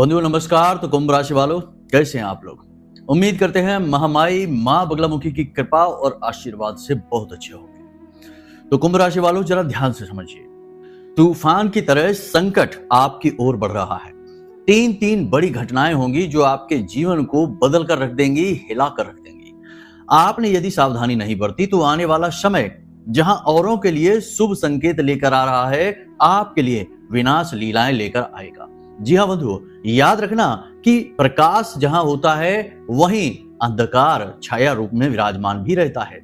बंधुओं नमस्कार। तो कुंभ राशि वालों, कैसे हैं आप लोग? उम्मीद करते हैं महामाई मां बगलामुखी की कृपा और आशीर्वाद से बहुत अच्छे होंगे। तो कुंभ राशि वालों, जरा ध्यान से समझिए। तूफान की तरह संकट आपकी ओर बढ़ रहा है। तीन तीन बड़ी घटनाएं होंगी जो आपके जीवन को बदल कर रख देंगी, हिला कर रख देंगी। आपने यदि सावधानी नहीं बरती तो आने वाला समय जहां औरों के लिए शुभ संकेत लेकर आ रहा है, आपके लिए विनाश लीलाएं लेकर आएगा। जी हाँ बंधुओं, याद रखना कि प्रकाश जहां होता है वहीं अंधकार छाया रूप में विराजमान भी रहता है।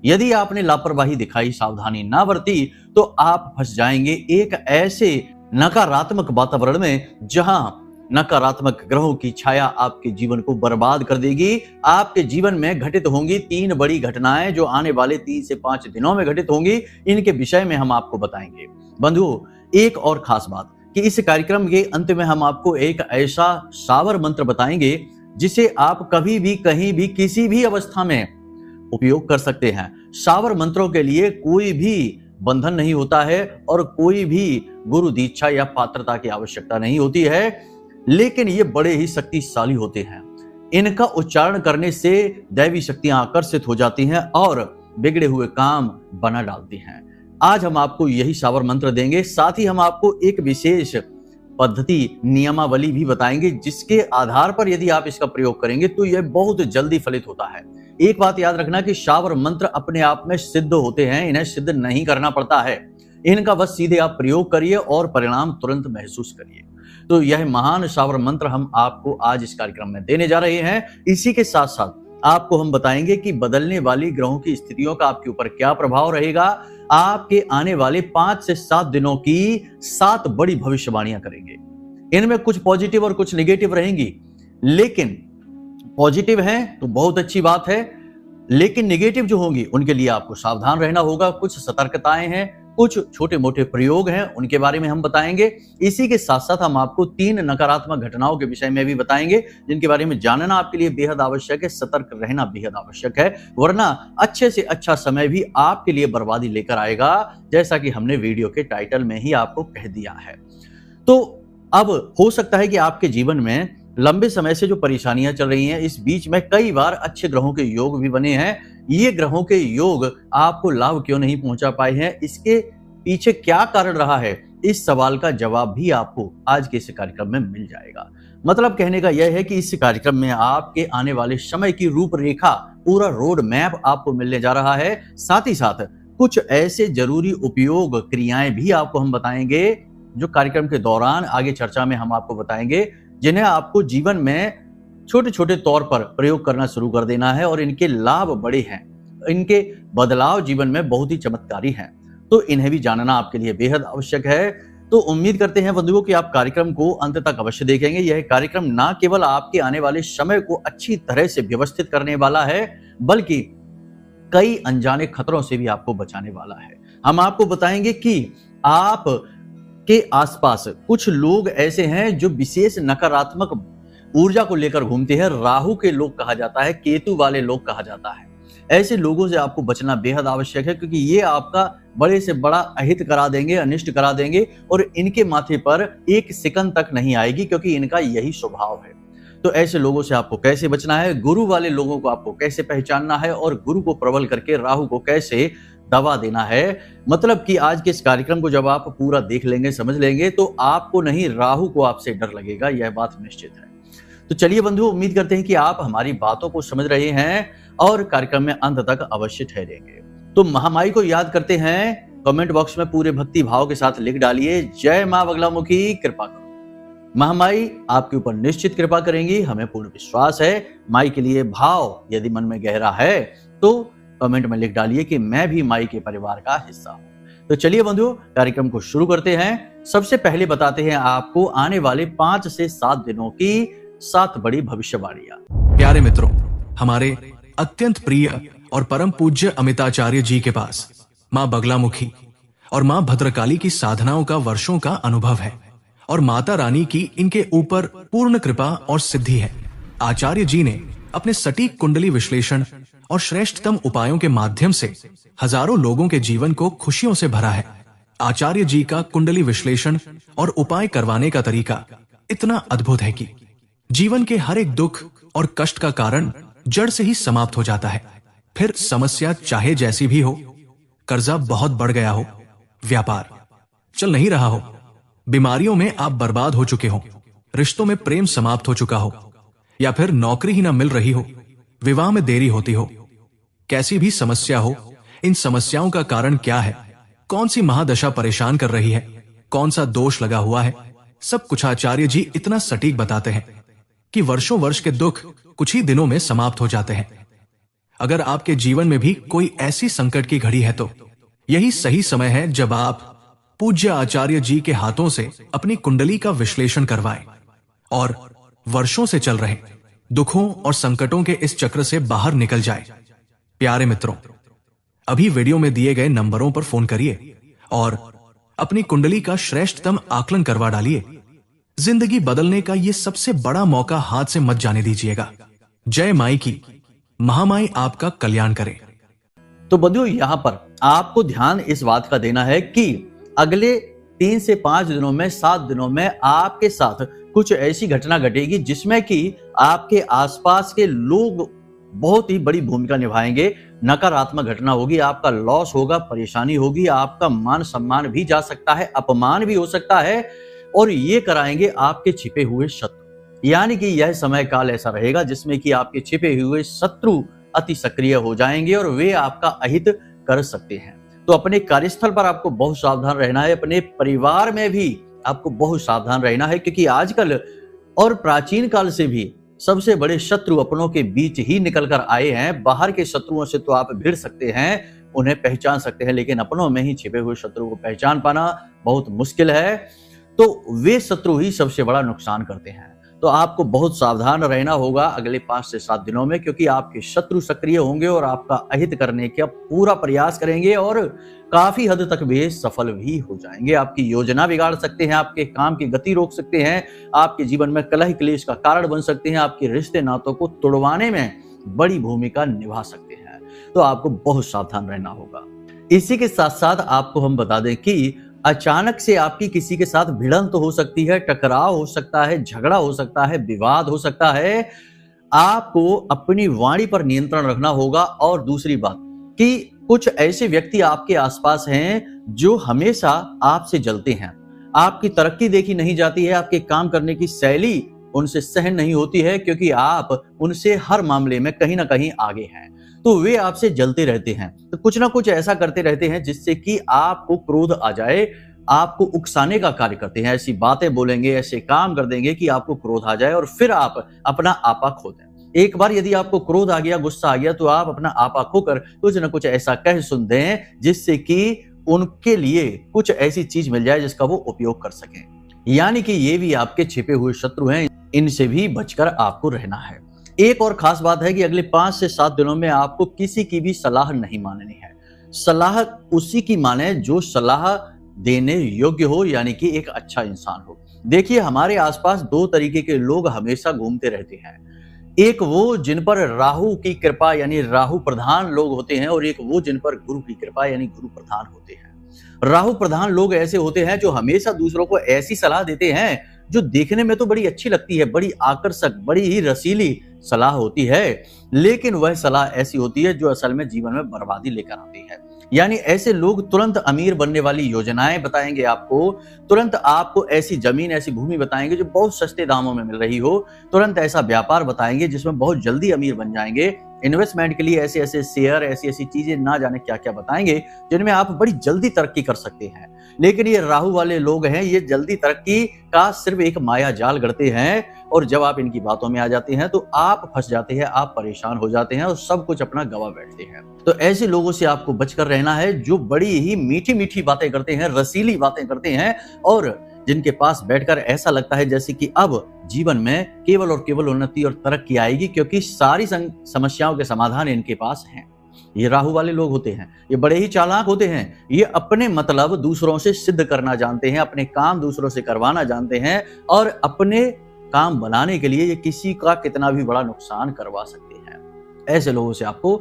यदि आपने लापरवाही दिखाई, सावधानी ना बरती, तो आप फंस जाएंगे एक ऐसे नकारात्मक वातावरण में जहां नकारात्मक ग्रहों की छाया आपके जीवन को बर्बाद कर देगी। आपके जीवन में घटित होंगी तीन बड़ी घटनाएं जो आने वाले 3 से 5 दिनों में घटित होंगी। इनके विषय में हम आपको बताएंगे। बंधुओं, एक और खास बात कि इस कार्यक्रम के अंत में हम आपको एक ऐसा शावर मंत्र बताएंगे जिसे आप कभी भी, कहीं भी, किसी भी अवस्था में उपयोग कर सकते हैं। शावर मंत्रों के लिए कोई भी बंधन नहीं होता है और कोई भी गुरु दीक्षा या पात्रता की आवश्यकता नहीं होती है, लेकिन ये बड़े ही शक्तिशाली होते हैं। इनका उच्चारण करने से दैवी शक्तियां आकर्षित हो जाती हैं और बिगड़े हुए काम बना डालती हैं। आज हम आपको यही शावर मंत्र देंगे, साथ ही हम आपको एक विशेष पद्धति, नियमावली भी बताएंगे जिसके आधार पर यदि आप इसका प्रयोग करेंगे तो यह बहुत जल्दी फलित होता है। एक बात याद रखना कि शावर मंत्र अपने आप में सिद्ध होते हैं, इन्हें सिद्ध नहीं करना पड़ता है। इनका बस सीधे आप प्रयोग करिए और परिणाम तुरंत महसूस करिए। तो यह महान शावर मंत्र हम आपको आज इस कार्यक्रम में देने जा रहे हैं। इसी के साथ साथ आपको हम बताएंगे कि बदलने वाली ग्रहों की स्थितियों का आपके ऊपर क्या प्रभाव रहेगा। आपके आने वाले 5 से 7 दिनों की 7 बड़ी भविष्यवाणियां करेंगे। इनमें कुछ पॉजिटिव और कुछ नेगेटिव रहेंगी, लेकिन पॉजिटिव हैं तो बहुत अच्छी बात है, लेकिन नेगेटिव जो होंगी उनके लिए आपको सावधान रहना होगा। कुछ सतर्कताएं हैं, कुछ छोटे मोटे प्रयोग हैं, उनके बारे में हम बताएंगे। इसी के साथ साथ हम आपको 3 नकारात्मक घटनाओं के विषय में भी बताएंगे जिनके बारे में जानना आपके लिए बेहद आवश्यक है। सतर्क रहना बेहद आवश्यक है, वरना अच्छे से अच्छा समय भी आपके लिए बर्बादी लेकर आएगा, जैसा कि हमने वीडियो के टाइटल में ही आपको कह दिया है। तो अब हो सकता है कि आपके जीवन में लंबे समय से जो परेशानियां चल रही हैं, इस बीच में कई बार अच्छे ग्रहों के योग भी बने हैं। ये ग्रहों के योग आपको लाभ क्यों नहीं पहुंचा पाए हैं, इसके पीछे क्या कारण रहा है, इस सवाल का जवाब भी आपको आज के इस कार्यक्रम में मिल जाएगा। मतलब कहने का यह है कि इस कार्यक्रम में आपके आने वाले समय की रूपरेखा, पूरा रोड मैप आपको मिलने जा रहा है। साथ ही साथ कुछ ऐसे जरूरी उपयोग क्रियाएं भी आपको हम बताएंगे जो कार्यक्रम के दौरान आगे चर्चा में हम आपको बताएंगे, जिन्हें आपको जीवन में छोटे छोटे तौर पर प्रयोग करना शुरू कर देना है और इनके लाभ बड़े हैं, इनके बदलाव जीवन में बहुत ही चमत्कारी हैं। तो इन्हें भी जानना आपके लिए बेहद आवश्यक है। तो उम्मीद करते हैं बंधुओं कि आप कार्यक्रम को अंत तक अवश्य देखेंगे। यह कार्यक्रम ना केवल आपके आने वाले समय को अच्छी तरह से व्यवस्थित करने वाला है, बल्कि कई अनजाने खतरों से भी आपको बचाने वाला है। हम आपको बताएंगे कि आप के आसपास कुछ लोग ऐसे हैं जो विशेष नकारात्मक ऊर्जा को लेकर घूमते हैं। राहु के लोग कहा जाता है, केतु वाले लोग कहा जाता है। ऐसे लोगों से आपको बचना बेहद आवश्यक है, क्योंकि ये आपका बड़े से बड़ा अहित करा देंगे, अनिष्ट करा देंगे और इनके माथे पर एक सिकन तक नहीं आएगी, क्योंकि इनका यही स्वभाव है। तो ऐसे लोगों से आपको कैसे बचना है, गुरु वाले लोगों को आपको कैसे पहचानना है और गुरु को प्रबल करके राहु को कैसे दवा देना है। मतलब कि आज के इस कार्यक्रम को जब आप पूरा देख लेंगे, समझ लेंगे, तो आपको नहीं, राहु को आपसे डर लगेगा, यह बात निश्चित है। तो चलिए बंधुओं, उम्मीद करते हैं कि आप हमारी बातों को समझ रहे हैं और कार्यक्रम में अंत तक अवश्य ठहरेंगे। तो महामाई को याद करते हैं, कमेंट बॉक्स में पूरे भक्ति भाव के साथ लिख डालिए, जय मां बगलामुखी कृपा करो। महामाई आपके ऊपर निश्चित कृपा करेंगी, हमें पूर्ण विश्वास है। माई के लिए भाव यदि मन में गहरा है तो कमेंट में लिख डालिए कि मैं भी माई के परिवार का हिस्सा हूं। तो चलिए बंधुओं, कार्यक्रम को शुरू करते हैं। सबसे पहले बताते हैं आपको आने वाले 5 से 7 दिनों की 7 बड़ी भविष्यवाणियां। प्यारे मित्रों, हमारे अत्यंत प्रिय और परम पूज्य अमिताचार्य जी के पास मां बगलामुखी और मां भद्रकाली की साधनाओं का वर्षों का अनुभव है और माता रानी की इनके ऊपर पूर्ण कृपा और सिद्धि है। आचार्य जी ने अपने सटीक कुंडली विश्लेषण और श्रेष्ठतम उपायों के माध्यम से हजारों लोगों के जीवन को खुशियों से भरा है। आचार्य जी का कुंडली विश्लेषण और उपाय करवाने का तरीका इतना अद्भुत है कि जीवन के हर एक दुख और कष्ट का कारण जड़ से ही समाप्त हो जाता है। फिर समस्या चाहे जैसी भी हो, कर्जा बहुत बढ़ गया हो, व्यापार चल नहीं रहा हो, बीमारियों में आप बर्बाद हो चुके हो, रिश्तों में प्रेम समाप्त हो चुका हो, या फिर नौकरी ही ना मिल रही हो, विवाह में देरी होती हो, कैसी भी समस्या हो, इन समस्याओं का कारण क्या है, कौन सी महादशा परेशान कर रही है, कौन सा दोष लगा हुआ है, सब कुछ आचार्य जी इतना सटीक बताते हैं कि वर्षों वर्ष के दुख कुछ ही दिनों में समाप्त हो जाते हैं। अगर आपके जीवन में भी कोई ऐसी संकट की घड़ी है तो यही सही समय है जब आप पूज्य आचार्य जी के हाथों से अपनी कुंडली का विश्लेषण करवाएं और वर्षों से चल रहे दुखों और संकटों के इस चक्र से बाहर निकल जाए। प्यारे मित्रों, अभी वीडियो में दिए गए नंबरों पर फोन करिए और अपनी कुंडली का श्रेष्ठतम आकलन करवा डालिए। जिंदगी बदलने का यह सबसे बड़ा मौका हाथ से मत जाने दीजिएगा। जय माई की, महामाई आपका कल्याण करे। तो बंधुओं, यहाँ पर आपको ध्यान इस बात का देना है कि अगले 3 से 5 दिनों में, 7 दिनों में आपके साथ कुछ ऐसी घटना घटेगी जिसमें कि आपके आसपास के लोग बहुत ही बड़ी भूमिका निभाएंगे। नकारात्मक घटना होगी, आपका लॉस होगा, परेशानी होगी, आपका मान सम्मान भी जा सकता है, अपमान भी हो सकता है, और ये कराएंगे आपके छिपे हुए शत्रु। यानी कि यह समय काल ऐसा रहेगा जिसमें कि आपके छिपे हुए शत्रु अति सक्रिय हो जाएंगे और वे आपका अहित कर सकते हैं। तो अपने कार्यस्थल पर आपको बहुत सावधान रहना है, अपने परिवार में भी आपको बहुत सावधान रहना है, क्योंकि आजकल और प्राचीन काल से भी सबसे बड़े शत्रु अपनों के बीच ही निकल कर आए हैं। बाहर के शत्रुओं से तो आप भिड़ सकते हैं, उन्हें पहचान सकते हैं, लेकिन अपनों में ही छिपे हुए शत्रु को पहचान पाना बहुत मुश्किल है। तो वे शत्रु ही सबसे बड़ा नुकसान करते हैं। तो आपको बहुत सावधान रहना होगा अगले 5 से 7 दिनों में, क्योंकि आपके शत्रु सक्रिय होंगे और आपका अहित करने का पूरा प्रयास करेंगे और काफी हद तक वे सफल भी हो जाएंगे। आपकी योजना बिगाड़ सकते हैं, आपके काम की गति रोक सकते हैं, आपके जीवन में कलह क्लेश का कारण बन सकते हैं, आपके रिश्ते नातों को तोड़वाने में बड़ी भूमिका निभा सकते हैं। तो आपको बहुत सावधान रहना होगा। इसी के साथ साथ आपको हम बता दें कि अचानक से आपकी किसी के साथ भिड़ंत हो सकती है, टकराव हो सकता है, झगड़ा हो सकता है, विवाद हो सकता है। आपको अपनी वाणी पर नियंत्रण रखना होगा। और दूसरी बात कि कुछ ऐसे व्यक्ति आपके आसपास हैं जो हमेशा आपसे जलते हैं, आपकी तरक्की देखी नहीं जाती है, आपके काम करने की शैली उनसे सहन नहीं होती है, क्योंकि आप उनसे हर मामले में कहीं ना कहीं आगे हैं। तो वे आपसे जलते रहते हैं, तो कुछ ना कुछ ऐसा करते रहते हैं जिससे कि आपको क्रोध आ जाए, आपको उकसाने का कार्य करते हैं। ऐसी बातें बोलेंगे, ऐसे काम कर देंगे कि आपको क्रोध आ जाए और फिर आप अपना आपा खो दें। एक बार यदि आपको क्रोध आ गया, गुस्सा आ गया, तो आप अपना आपा खोकर कुछ ना कुछ ऐसा कह सुन दें जिससे कि उनके लिए कुछ ऐसी चीज मिल जाए जिसका वो उपयोग कर सकें। यानी कि ये भी आपके छिपे हुए शत्रु हैं, इनसे भी बचकर आपको रहना है। एक और खास बात है कि अगले 5 से 7 दिनों में आपको किसी की भी सलाह नहीं माननी है। सलाह उसी की माने जो सलाह देने योग्य हो, यानी कि एक अच्छा इंसान हो। देखिए, हमारे आसपास 2 तरीके के लोग हमेशा घूमते रहते हैं। एक वो जिन पर राहु की कृपा यानी राहु प्रधान लोग होते हैं, और एक वो जिन पर गुरु की कृपा यानी गुरु प्रधान होते हैं। राहु प्रधान लोग ऐसे होते हैं जो हमेशा दूसरों को ऐसी सलाह देते हैं जो देखने में तो बड़ी अच्छी लगती है, बड़ी आकर्षक, बड़ी ही रसीली सलाह होती है, लेकिन वह सलाह ऐसी होती है जो असल में जीवन में बर्बादी लेकर आती है। यानी ऐसे लोग तुरंत अमीर बनने वाली योजनाएं बताएंगे आपको, तुरंत आपको ऐसी जमीन, ऐसी भूमि बताएंगे जो बहुत सस्ते दामों में मिल रही हो, तुरंत ऐसा व्यापार बताएंगे जिसमें बहुत जल्दी अमीर बन जाएंगे। इन्वेस्टमेंट के लिए ऐसे ऐसे शेयर, ऐसी ऐसी चीजें ना जाने क्या क्या बताएंगे जिनमें आप बड़ी जल्दी तरक्की कर सकते हैं। लेकिन ये राहु वाले लोग हैं, ये जल्दी तरक्की का सिर्फ एक माया जाल गढ़ते हैं, और जब आप इनकी बातों में आ जाते हैं तो आप फंस जाते हैं, आप परेशान हो जाते हैं और सब कुछ अपना गवा बैठते हैं। तो ऐसे लोगों से आपको बचकर रहना है जो बड़ी ही मीठी मीठी बातें करते हैं, रसीली बातें करते हैं, और जिनके पास बैठकर ऐसा लगता है जैसे कि अब जीवन में केवल और केवल उन्नति और तरक्की आएगी, क्योंकि सारी समस्याओं के समाधान इनके पास हैं। ये राहु वाले लोग होते हैं, ये बड़े ही चालाक होते हैं, ये अपने मतलब दूसरों से सिद्ध करना जानते हैं, अपने काम दूसरों से करवाना जानते हैं, और अपने काम बनाने के लिए ये किसी का कितना भी बड़ा नुकसान करवा सकते हैं। ऐसे लोगों से आपको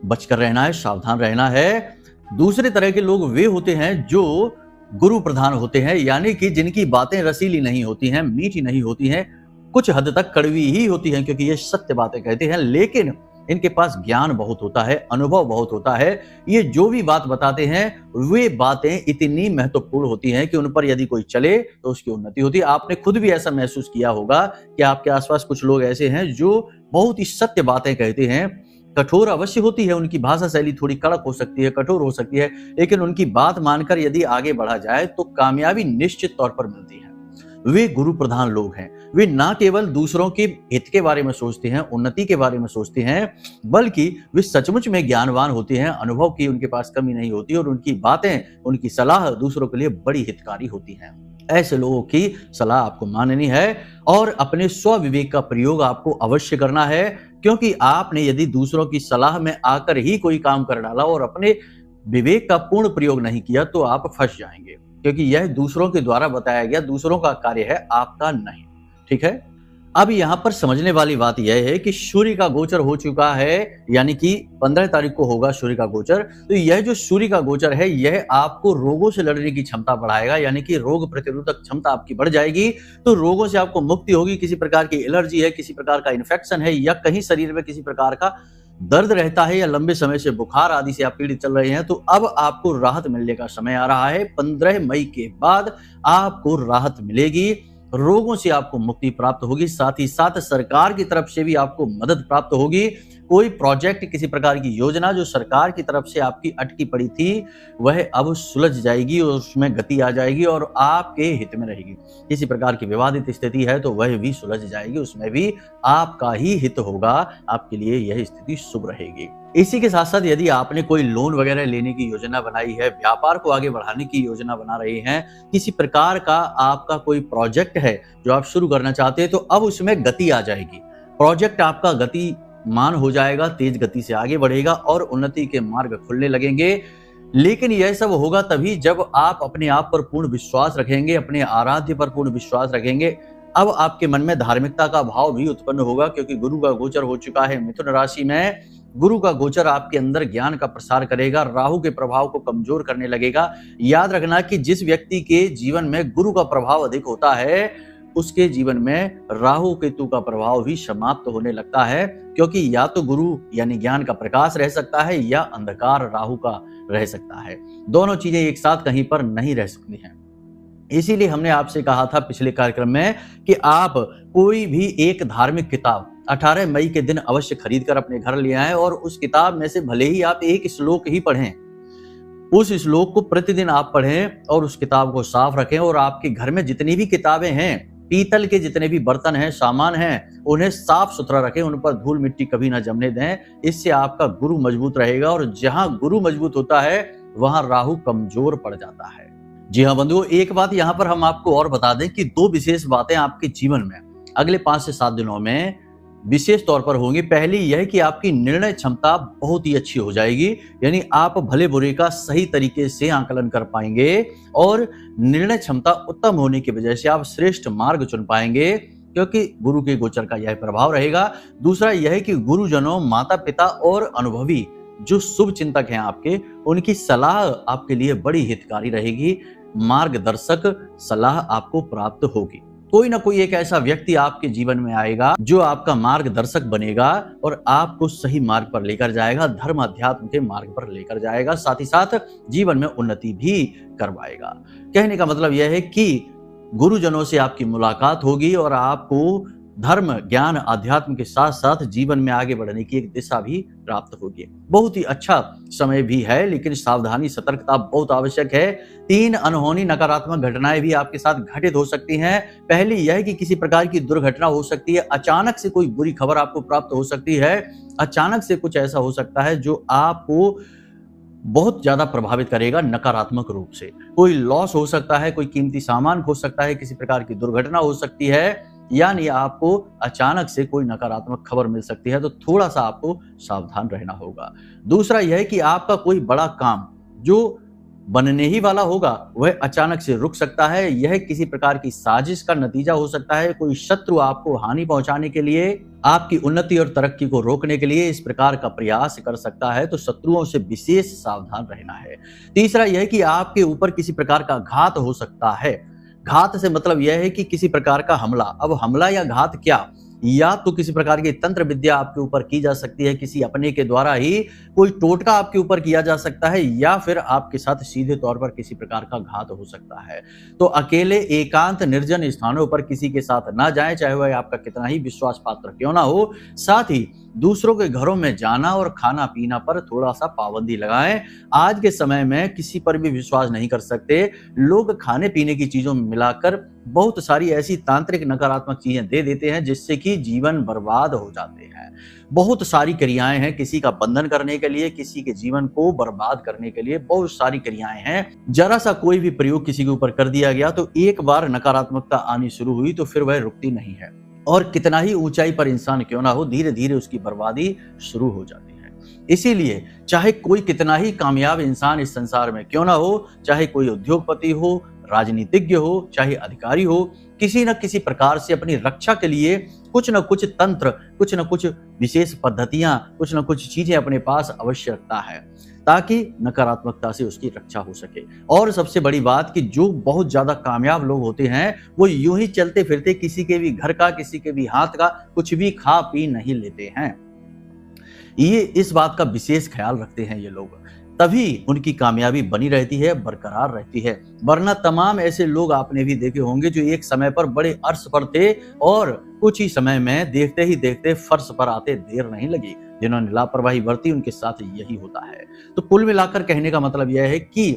बचकर रहना है, सावधान रहना है। दूसरे तरह के लोग वे होते हैं जो गुरु प्रधान होते हैं, यानी कि जिनकी बातें रसीली नहीं होती हैं, मीठी नहीं होती हैं, कुछ हद तक कड़वी ही होती हैं, क्योंकि ये सत्य बातें कहते हैं, लेकिन इनके पास ज्ञान बहुत होता है, अनुभव बहुत होता है। ये जो भी बात बताते हैं वे बातें इतनी महत्वपूर्ण होती हैं कि उन पर यदि कोई चले तो उसकी उन्नति होती है। आपने खुद भी ऐसा महसूस किया होगा कि आपके आसपास कुछ लोग ऐसे हैं जो बहुत ही सत्य बातें कहते हैं। कठोर अवश्य होती है, उनकी भाषा शैली थोड़ी कड़क हो सकती है, कठोर हो सकती है, लेकिन उनकी बात मानकर यदि आगे बढ़ा जाए तो कामयाबी निश्चित तौर पर मिलती है। वे गुरु प्रधान लोग हैं। वे ना केवल दूसरों के हित के बारे में सोचते हैं, उन्नति के बारे में सोचते हैं, बल्कि वे सचमुच में ज्ञानवान होते हैं। अनुभव की उनके पास कमी नहीं होती और उनकी बातें, उनकी सलाह दूसरों के लिए बड़ी हितकारी होती हैं। ऐसे लोगों की सलाह आपको माननी है और अपने स्व विवेक का प्रयोग आपको अवश्य करना है, क्योंकि आपने यदि दूसरों की सलाह में आकर ही कोई काम कर डाला और अपने विवेक का पूर्ण प्रयोग नहीं किया तो आप फंस जाएंगे, क्योंकि यह दूसरों के द्वारा बताया गया दूसरों का कार्य है, आपका नहीं। ठीक है। अब यहां पर समझने वाली बात यह है कि सूर्य का गोचर हो चुका है, यानी कि 15 तारीख को होगा सूर्य का गोचर। तो यह जो सूर्य का गोचर है यह आपको रोगों से लड़ने की क्षमता बढ़ाएगा, यानी कि रोग प्रतिरोधक क्षमता आपकी बढ़ जाएगी। तो रोगों से आपको मुक्ति होगी। किसी प्रकार की एलर्जी है, किसी प्रकार का इन्फेक्शन है, या कहीं शरीर में किसी प्रकार का दर्द रहता है, या लंबे समय से बुखार आदि से आप पीड़ित चल रहे हैं, तो अब आपको राहत मिलने का समय आ रहा है। 15 मई के बाद आपको राहत मिलेगी, रोगों से आपको मुक्ति प्राप्त होगी, साथ ही साथ सरकार की तरफ से भी आपको मदद प्राप्त होगी। कोई प्रोजेक्ट, किसी प्रकार की योजना जो सरकार की तरफ से आपकी अटकी पड़ी थी वह अब सुलझ जाएगी और उसमें गति आ जाएगी और आपके हित में रहेगी। किसी प्रकार की विवादित स्थिति है तो वह भी सुलझ जाएगी, उसमें भी आपका ही हित होगा, आपके लिए यह स्थिति शुभ रहेगी। इसी के साथ साथ यदि आपने कोई लोन वगैरह लेने की योजना बनाई है, व्यापार को आगे बढ़ाने की योजना बना रहे हैं, किसी प्रकार का आपका कोई प्रोजेक्ट है जो आप शुरू करना चाहते हैं, तो अब उसमें गति आ जाएगी। प्रोजेक्ट आपका गतिमान हो जाएगा, तेज गति से आगे बढ़ेगा और उन्नति के मार्ग खुलने लगेंगे। लेकिन यह सब होगा तभी जब आप अपने आप पर पूर्ण विश्वास रखेंगे, अपने आराध्य पर पूर्ण विश्वास रखेंगे। अब आपके मन में धार्मिकता का भाव भी उत्पन्न होगा, क्योंकि गुरु का गोचर हो चुका है मिथुन राशि में। गुरु का गोचर आपके अंदर ज्ञान का प्रसार करेगा, राहु के प्रभाव को कमजोर करने लगेगा। याद रखना कि जिस व्यक्ति के जीवन में गुरु का प्रभाव अधिक होता है उसके जीवन में राहु केतु का प्रभाव भी समाप्त होने लगता है, क्योंकि या तो गुरु यानी ज्ञान का प्रकाश रह सकता है या अंधकार राहु का रह सकता है। दोनों चीजें एक साथ कहीं पर नहीं रह सकती हैं। इसीलिए हमने आपसे कहा था पिछले कार्यक्रम में कि आप कोई भी एक धार्मिक किताब 18 मई के दिन अवश्य खरीद कर अपने घर ले आएं और उस किताब में से भले ही आप एक श्लोक ही पढ़ें, उस श्लोक को प्रतिदिन आप पढ़ें और उस किताब को साफ रखें। और आपके घर में जितनी भी किताबें हैं, पीतल के जितने भी बर्तन हैं, सामान हैं, उन्हें साफ सुथरा रखें, उन पर धूल मिट्टी कभी ना जमने दें। इससे आपका गुरु मजबूत रहेगा और जहां गुरु मजबूत होता है वहां राहु कमजोर पड़ जाता है। जी हाँ बंधुओं, एक बात यहाँ पर हम आपको और बता दें कि 2 विशेष बातें आपके जीवन में अगले 5 से 7 दिनों में विशेष तौर पर होंगी। पहली यह कि आपकी निर्णय क्षमता बहुत ही अच्छी हो जाएगी, यानी आप भले बुरे का सही तरीके से आकलन कर पाएंगे और निर्णय क्षमता उत्तम होने की वजह से आप श्रेष्ठ मार्ग चुन पाएंगे, क्योंकि गुरु के गोचर का यह प्रभाव रहेगा। दूसरा यह कि गुरुजनों, माता पिता और अनुभवी जो शुभ चिंतक हैं आपके, उनकी सलाह आपके लिए बड़ी हितकारी रहेगी। मार्गदर्शक सलाह आपको प्राप्त होगी। कोई ना कोई एक ऐसा व्यक्ति आपके जीवन में आएगा जो आपका मार्गदर्शक बनेगा और आपको सही मार्ग पर लेकर जाएगा, धर्म अध्यात्म के मार्ग पर लेकर जाएगा, साथ ही साथ जीवन में उन्नति भी करवाएगा। कहने का मतलब यह है कि गुरुजनों से आपकी मुलाकात होगी और आपको धर्म, ज्ञान, अध्यात्म के साथ साथ जीवन में आगे बढ़ने की एक दिशा भी प्राप्त होगी। बहुत ही अच्छा समय भी है, लेकिन सावधानी, सतर्कता बहुत आवश्यक है। 3 अनहोनी नकारात्मक घटनाएं भी आपके साथ घटित हो सकती हैं। पहली यह कि किसी प्रकार की दुर्घटना हो सकती है, अचानक से कोई बुरी खबर आपको प्राप्त हो सकती है, अचानक से कुछ ऐसा हो सकता है जो आपको बहुत ज्यादा प्रभावित करेगा नकारात्मक रूप से। कोई लॉस हो सकता है, कोई कीमती सामान खो सकता है, किसी प्रकार की दुर्घटना हो सकती है, यानी आपको अचानक से कोई नकारात्मक खबर मिल सकती है, तो थोड़ा सा आपको सावधान रहना होगा। दूसरा यह कि आपका कोई बड़ा काम जो बनने ही वाला होगा वह अचानक से रुक सकता है। यह किसी प्रकार की साजिश का नतीजा हो सकता है। कोई शत्रु आपको हानि पहुंचाने के लिए, आपकी उन्नति और तरक्की को रोकने के लिए इस प्रकार का प्रयास कर सकता है, तो शत्रुओं से विशेष सावधान रहना है। तीसरा यह कि आपके ऊपर किसी प्रकार का घात हो सकता है। घात से मतलब यह है कि किसी प्रकार का हमला। अब हमला या घात क्या, या तो किसी प्रकार की तंत्र विद्या आपके ऊपर की जा सकती है, किसी अपने के द्वारा ही कोई टोटका आपके ऊपर किया जा सकता है, या फिर आपके साथ सीधे तौर पर किसी प्रकार का घात हो सकता है। तो अकेले एकांत निर्जन स्थानों पर किसी के साथ ना जाएं, चाहे वह आपका कितना ही विश्वास पात्र क्यों ना हो। साथ ही दूसरों के घरों में जाना और खाना पीना पर थोड़ा सा पाबंदी लगाएं। आज के समय में किसी पर भी विश्वास नहीं कर सकते। लोग खाने पीने की चीजों में मिलाकर बहुत सारी ऐसी तांत्रिक नकारात्मक चीजें दे देते हैं जिससे कि जीवन बर्बाद हो जाते हैं। बहुत सारी क्रियाएं हैं किसी का बंधन करने के लिए, किसी के जीवन को बर्बाद करने के लिए बहुत सारी क्रियाएं हैं। जरा सा कोई भी प्रयोग किसी के ऊपर कर दिया गया तो एक बार नकारात्मकता आनी शुरू हुई तो फिर वह रुकती नहीं है, और कितना ही ऊंचाई पर इंसान क्यों ना हो, धीरे धीरे उसकी बर्बादी शुरू हो जाती है। इसीलिए चाहे कोई कितना ही कामयाब इंसान इस संसार में क्यों ना हो, चाहे कोई उद्योगपति हो, राजनीतिज्ञ हो, चाहे अधिकारी हो, किसी न किसी प्रकार से अपनी रक्षा के लिए कुछ न कुछ तंत्र, कुछ न कुछ विशेष पद्धतियां, कुछ न कुछ चीजें अपने पास अवश्य रखता है ताकि नकारात्मकता से उसकी रक्षा हो सके। और सबसे बड़ी बात कि जो बहुत ज्यादा कामयाब लोग होते हैं वो यूं ही चलते फिरते किसी के भी घर का, किसी के भी हाथ का कुछ भी खा पी नहीं लेते हैं। ये इस बात का विशेष ख्याल रखते हैं ये लोग, तभी उनकी कामयाबी बनी रहती है, बरकरार रहती है। वरना तमाम ऐसे लोग आपने भी देखे होंगे जो एक समय पर बड़े अर्श पर थे और कुछ ही समय में देखते ही देखते फर्श पर आते देर नहीं लगी। जिन्होंने लापरवाही बरती उनके साथ यही होता है। तो कुल मिलाकर कहने का मतलब यह है कि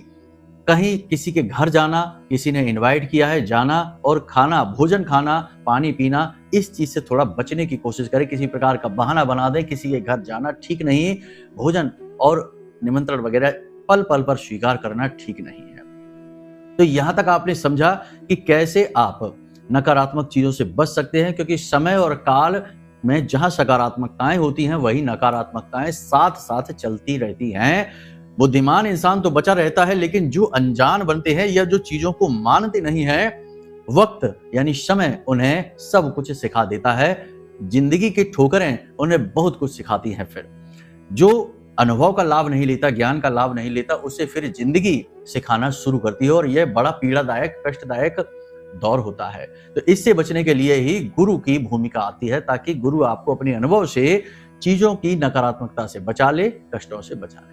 कहीं किसी के घर जाना, किसी ने इनवाइट किया है, जाना और खाना, भोजन खाना, पानी पीना, इस चीज से थोड़ा बचने की कोशिश करें। किसी प्रकार का बहाना बना दें, किसी के घर जाना ठीक नहीं, भोजन और निमंत्रण वगैरह पल पल पर स्वीकार करना ठीक नहीं है। तो यहां तक आपने समझा कि कैसे आप नकारात्मक चीजों से बच सकते हैं, क्योंकि समय और काल में जहां सकारात्मकताएं होती हैं वही नकारात्मकताएं साथ साथ चलती रहती हैं। बुद्धिमान इंसान तो बचा रहता है, लेकिन जो अनजान बनते हैं या जो चीजों को मानते नहीं है, वक्त यानी समय उन्हें सब कुछ सिखा देता है। जिंदगी की ठोकरें उन्हें बहुत कुछ सिखाती हैं। फिर जो अनुभव का लाभ नहीं लेता, ज्ञान का लाभ नहीं लेता, उसे फिर जिंदगी सिखाना शुरू करती है, और यह बड़ा पीड़ादायक, कष्टदायक दौर होता है। तो इससे बचने के लिए ही गुरु की भूमिका आती है, ताकि गुरु आपको अपने अनुभव से चीजों की नकारात्मकता से बचा ले, कष्टों से बचा ले।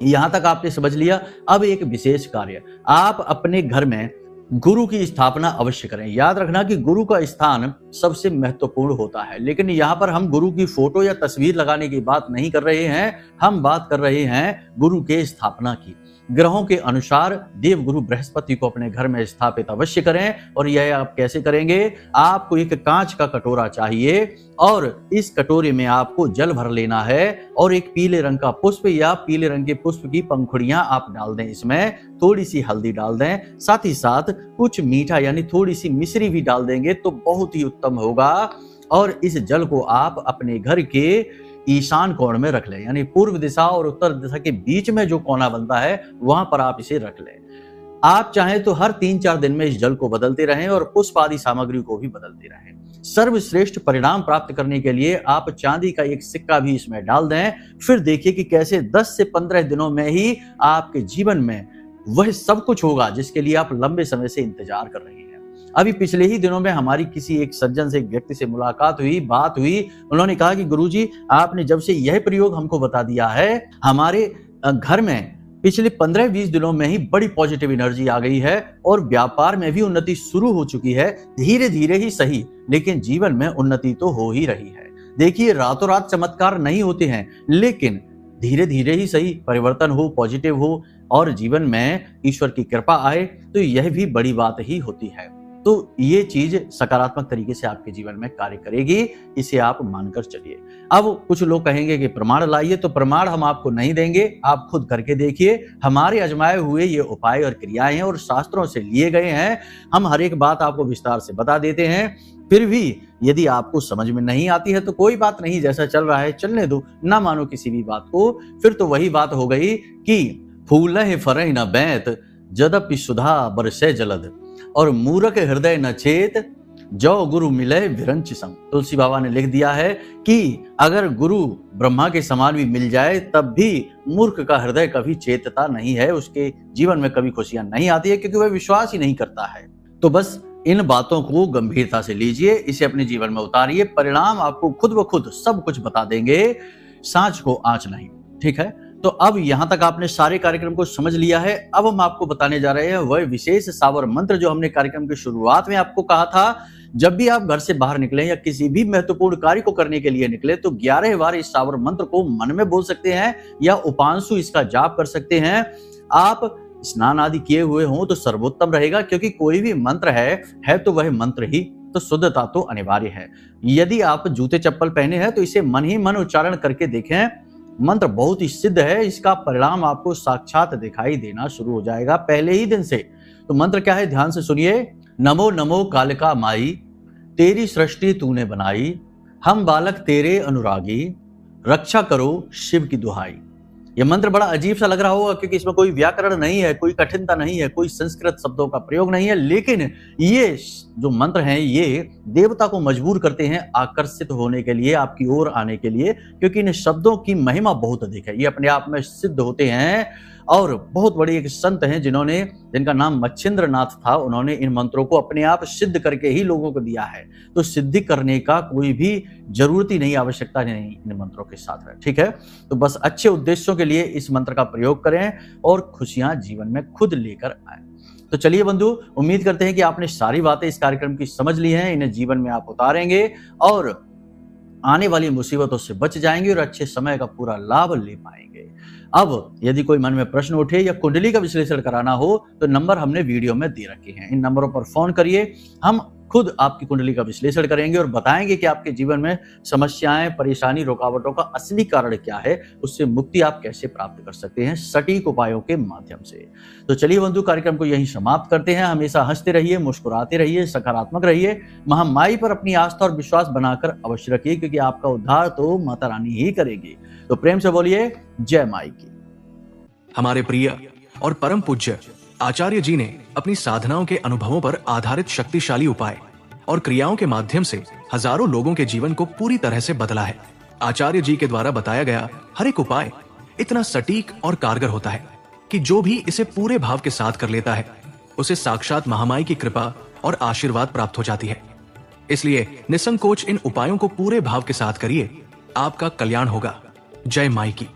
यहां तक आपने समझ लिया। अब एक विशेष कार्य, आप अपने घर में गुरु की स्थापना अवश्य करें। याद रखना कि गुरु का स्थान सबसे महत्वपूर्ण होता है, लेकिन यहाँ पर हम गुरु की फोटो या तस्वीर लगाने की बात नहीं कर रहे हैं, हम बात कर रहे हैं गुरु के स्थापना की। ग्रहों के अनुसार देव गुरु बृहस्पति को अपने घर में स्थापित अवश्य करें। और यह आप कैसे करेंगे? आपको एक कांच का कटोरा चाहिए और इस कटोरे में आपको जल भर लेना है, और एक पीले रंग का पुष्प या पीले रंग के पुष्प की पंखुड़ियां आप डाल दें। इसमें थोड़ी सी हल्दी डाल दें, साथ ही साथ कुछ मीठा यानी थोड़ी सी मिश्री भी डाल देंगे तो बहुत ही उत्तम होगा। और इस जल को आप अपने घर के ईशान कोण में रख लें, यानी पूर्व दिशा और उत्तर दिशा के बीच में जो कोना बनता है वहां पर आप इसे रख लें। आप चाहें तो हर 3-4 दिन में इस जल को बदलते रहें और पुष्प आदि सामग्री को भी बदलते रहें। सर्वश्रेष्ठ परिणाम प्राप्त करने के लिए आप चांदी का एक सिक्का भी इसमें डाल दें। फिर देखिए कि कैसे 10 से 15 दिनों में ही आपके जीवन में वह सब कुछ होगा जिसके लिए आप लंबे समय से इंतजार कर रहे हैं। अभी पिछले ही दिनों में हमारी किसी एक सज्जन से, एक व्यक्ति से मुलाकात हुई, बात हुई। उन्होंने कहा कि गुरुजी, आपने जब से यह प्रयोग हमको बता दिया है, हमारे घर में पिछले 15-20 दिनों में ही बड़ी पॉजिटिव एनर्जी आ गई है और व्यापार में भी उन्नति शुरू हो चुकी है। धीरे धीरे ही सही, लेकिन जीवन में उन्नति तो हो ही रही है। देखिए, रातों रात चमत्कार नहीं होते हैं, लेकिन धीरे धीरे ही सही परिवर्तन हो, पॉजिटिव हो और जीवन में ईश्वर की कृपा आए, तो यह भी बड़ी बात ही होती है। तो ये चीज सकारात्मक तरीके से आपके जीवन में कार्य करेगी, इसे आप मानकर चलिए। अब कुछ लोग कहेंगे कि प्रमाण लाइए, तो प्रमाण हम आपको नहीं देंगे, आप खुद करके देखिए। हमारे आजमाए हुए ये उपाय और क्रियाएं हैं और शास्त्रों से लिए गए हैं। हम हर एक बात आपको विस्तार से बता देते हैं। फिर भी यदि आपको समझ में नहीं आती है तो कोई बात नहीं, जैसा चल रहा है चलने दो, ना मानो किसी भी बात को। फिर तो वही बात हो गई कि फूलहि फरहि न बैत, जदपि सुधा बरसै जलद, और मूरख हृदय न चेत, जो गुरु मिले विरंच संग। तुलसी बाबा ने लिख दिया है कि अगर गुरु ब्रह्मा के समान भी मिल जाए तब भी मूर्ख का हृदय कभी चेतता नहीं है, उसके जीवन में कभी खुशियां नहीं आती है, क्योंकि वह विश्वास ही नहीं करता है। तो बस इन बातों को गंभीरता से लीजिए, इसे अपने जीवन में उतारिए, परिणाम आपको खुद ब खुद सब कुछ बता देंगे, सांच को आंच नहीं। ठीक है, तो अब यहां तक आपने सारे कार्यक्रम को समझ लिया है। अब हम आपको बताने जा रहे हैं वह विशेष सावर मंत्र जो हमने कार्यक्रम की शुरुआत में आपको कहा था। जब भी आप घर से बाहर निकले या किसी भी महत्वपूर्ण कार्य को करने के लिए निकले तो 11 बार इस सावर मंत्र को मन में बोल सकते हैं या उपांशु इसका जाप कर सकते हैं। आप स्नान आदि किए हुए हों तो सर्वोत्तम रहेगा, क्योंकि कोई भी मंत्र है तो वह मंत्र ही, तो शुद्धता तो अनिवार्य है। यदि आप जूते चप्पल पहने हैं तो इसे मन ही मन उच्चारण करके देखें। मंत्र बहुत ही सिद्ध है, इसका परिणाम आपको साक्षात दिखाई देना शुरू हो जाएगा पहले ही दिन से। तो मंत्र क्या है, ध्यान से सुनिए। नमो नमो कालिका माई, तेरी सृष्टि तूने बनाई, हम बालक तेरे अनुरागी, रक्षा करो शिव की दुहाई। यह मंत्र बड़ा अजीब सा लग रहा होगा, क्योंकि इसमें कोई व्याकरण नहीं है, कोई कठिनता नहीं है, कोई संस्कृत शब्दों का प्रयोग नहीं है, लेकिन ये जो मंत्र हैं ये देवता को मजबूर करते हैं आकर्षित होने के लिए, आपकी ओर आने के लिए, क्योंकि इन शब्दों की महिमा बहुत अधिक है। ये अपने आप में सिद्ध होते हैं, और बहुत बड़े एक संत हैं जिनका नाम मच्छिंद्र नाथ था, उन्होंने इन मंत्रों को अपने आप सिद्ध करके ही लोगों को दिया है। तो सिद्धि करने का कोई भी जरूरत ही नहीं, आवश्यकता नहीं इन मंत्रों के साथ है। ठीक है, तो बस अच्छे उद्देश्यों के लिए इस मंत्र का प्रयोग करें और खुशियां जीवन में खुद लेकर आए। तो चलिए बंधु, उम्मीद करते हैं कि आपने सारी बातें इस कार्यक्रम की समझ ली हैं, इन्हें जीवन में आप उतारेंगे और आने वाली मुसीबतों से बच जाएंगे और अच्छे समय का पूरा लाभ ले पाएंगे। अब यदि कोई मन में प्रश्न उठे या कुंडली का विश्लेषण कराना हो तो नंबर हमने वीडियो में दे रखे हैं, इन नंबरों पर फोन करिए। हम खुद आपकी कुंडली का विश्लेषण करेंगे और बताएंगे कि आपके जीवन में समस्याएं, परेशानी, रुकावटों का असली कारण क्या है, उससे मुक्ति आप कैसे प्राप्त कर सकते हैं सटीक उपायों के माध्यम से। तो चलिए बंधु, कार्यक्रम को यहीं समाप्त करते हैं। हमेशा हंसते रहिए, मुस्कुराते रहिए, सकारात्मक रहिए, महामाई पर अपनी आस्था और विश्वास बनाकर अवश्य रखिए, क्योंकि आपका उद्धार तो माता रानी ही करेगी। तो प्रेम से बोलिए जय माई की। हमारे प्रिय और परम पूज्य आचार्य जी ने अपनी साधनाओं के अनुभवों पर आधारित शक्तिशाली उपाय और क्रियाओं के माध्यम से हजारों लोगों के जीवन को पूरी तरह से बदला है। आचार्य जी के द्वारा बताया गया हर एक उपाय इतना सटीक और कारगर होता है कि जो भी इसे पूरे भाव के साथ कर लेता है उसे साक्षात महामाई की कृपा और आशीर्वाद प्राप्त हो जाती है। इसलिए निसंकोच इन उपायों को पूरे भाव के साथ करिए, आपका कल्याण होगा। जय माई की।